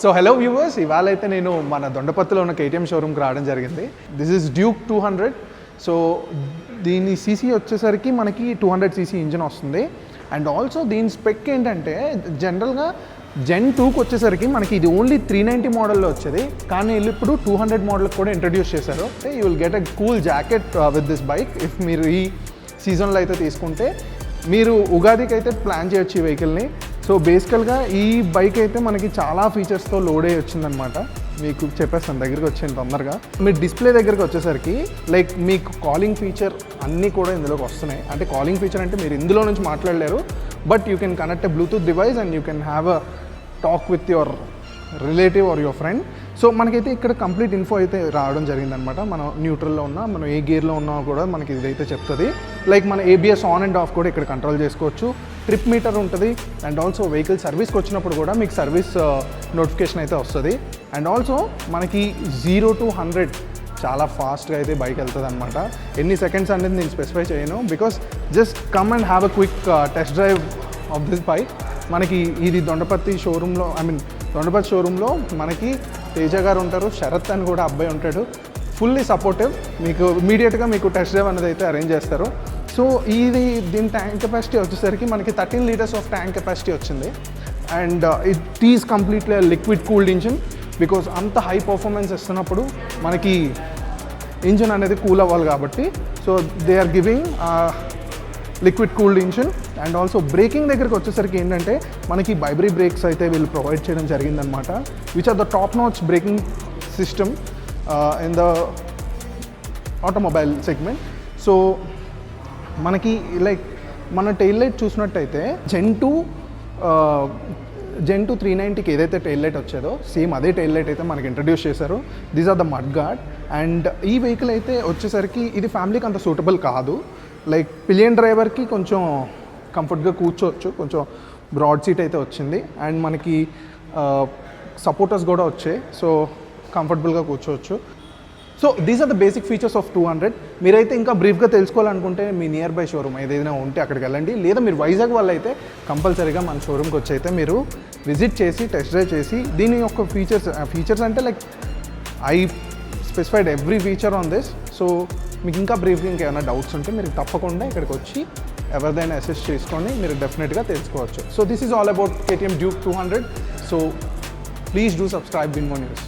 So hello viewers, ఇవాళ అయితే నేను మన దొండపత్తిలో ఉన్న కేటీఎం షోరూమ్కి రావడం జరిగింది. This is Duke 200. సో దీని సీసీ వచ్చేసరికి మనకి 200 సీసీ ఇంజిన్ వస్తుంది. అండ్ ఆల్సో దీని స్పెక్ ఏంటంటే జనరల్గా జెన్ 2కి వచ్చేసరికి మనకి ఇది ఓన్లీ 390 మోడల్లో వచ్చేది, కానీ వీళ్ళు ఇప్పుడు 200 మోడల్కి కూడా ఇంట్రడ్యూస్ చేశారు. You will get a cool jacket with this bike if మీరు ఈ సీజన్లో అయితే తీసుకుంటే. మీరు ఉగాదికి అయితే ప్లాన్ చేయొచ్చు ఈ వెహికల్ని. సో బేసికల్గా ఈ బైక్ అయితే మనకి చాలా ఫీచర్స్తో లోడ్ అయ్యి వచ్చిందనమాట. మీకు చెప్పేస్తాను దగ్గరికి వచ్చాను తొందరగా. మీరు డిస్ప్లే దగ్గరికి వచ్చేసరికి లైక్ మీకు కాలింగ్ ఫీచర్ అన్నీ కూడా ఇందులోకి వస్తున్నాయి. అంటే కాలింగ్ ఫీచర్ అంటే మీరు ఇందులో నుంచి మాట్లాడలేరు, but you can connect a Bluetooth device and you can have a talk with your relative or your friend. So మనకైతే ఇక్కడ కంప్లీట్ ఇన్ఫో అయితే రావడం జరిగిందనమాట. మనం న్యూట్రల్లో ఉన్నా, మనం ఏ గేర్లో ఉన్నా కూడా మనకి ఇదైతే చెప్తుంది. లైక్ మన ఏబిఎస్ ఆన్ అండ్ ఆఫ్ కూడా ఇక్కడ కంట్రోల్ చేసుకోవచ్చు. ట్రిప్ మీటర్ ఉంటుంది. అండ్ ఆల్సో వెహికల్ సర్వీస్కి వచ్చినప్పుడు కూడా మీకు సర్వీస్ నోటిఫికేషన్ అయితే వస్తుంది. అండ్ ఆల్సో మనకి 0 to 100 చాలా ఫాస్ట్గా అయితే బైక్ వెళ్తుంది అనమాట. ఎన్ని సెకండ్స్ అనేది నేను స్పెసిఫై చేయను, because just come and have a quick test drive of this bike. మనకి ఇది దొండపత్తి షోరూంలో, దొండపత్తి షోరూంలో మనకి తేజ గారు ఉంటారు, శరత్ అని కూడా అబ్బాయి ఉంటాడు. Fully supportive. మీకు ఇమీడియట్గా మీకు టెస్ట్ డ్రైవ్ అనేది అయితే అరేంజ్ చేస్తారు. సో దీని ట్యాంక్ కెపాసిటీ వచ్చేసరికి మనకి 13 లీటర్స్ ఆఫ్ ట్యాంక్ కెపాసిటీ వచ్చింది. And it is completely liquid cooled engine, because అంత హై పర్ఫార్మెన్స్ ఇస్తున్నప్పుడు మనకి ఇంజిన్ అనేది కూల్ అవ్వాలి కాబట్టి. So they are giving liquid cooled engine. And also braking దగ్గరికి వచ్చేసరికి ఏంటంటే మనకి వైబ్రీ బ్రేక్స్ అయితే వీళ్ళు ప్రొవైడ్ చేయడం జరిగిందనమాట, which are the top notch braking system in the automobile segment. So మనకి లైక్ మన టెయిల్ లైట్ చూసినట్టయితే జెన్ 2 390కి ఏదైతే టెయిల్ లైట్ వచ్చేదో సేమ్ అదే టెయిల్ లైట్ అయితే మనకి ఇంట్రడ్యూస్ చేశారు. These are the mud guard. And ఈ వెహికల్ అయితే వచ్చేసరికి ఇది ఫ్యామిలీకి అంత సూటబుల్ కాదు. లైక్ పిలియన్ డ్రైవర్కి కొంచెం కంఫర్ట్గా కూర్చోవచ్చు, కొంచెం బ్రాడ్ సీట్ అయితే వచ్చింది. అండ్ మనకి సపోర్టర్స్ కూడా వచ్చాయి, సో కంఫర్టబుల్గా కూర్చోవచ్చు. So these are the basic features of 200. మీరైతే ఇంకా బ్రీఫ్గా తెలుసుకోవాలనుకుంటే మీ నియర్ బై షోరూమ్ ఏదైనా ఉంటే అక్కడికి వెళ్ళండి. లేదా మీరు వైజాగ్ వాళ్ళు అయితే కంపల్సరీగా మన షోరూమ్కి వచ్చి అయితే మీరు విజిట్ చేసి టెస్ట్ డ్రైవ్ చేసి దీని యొక్క ఫీచర్స్ అంటే like I specified every feature on this. So మీకు ఇంకా బ్రీఫ్గా ఇంకేమైనా డౌట్స్ ఉంటే మీరు తప్పకుండా ఇక్కడికి వచ్చి ఎవరిదైనా అసెస్ చేసుకొని మీరు డెఫినెట్గా తెలుసుకోవచ్చు. So this is all about KTM Duke 200. So please do subscribe బిన్మో న్యూస్.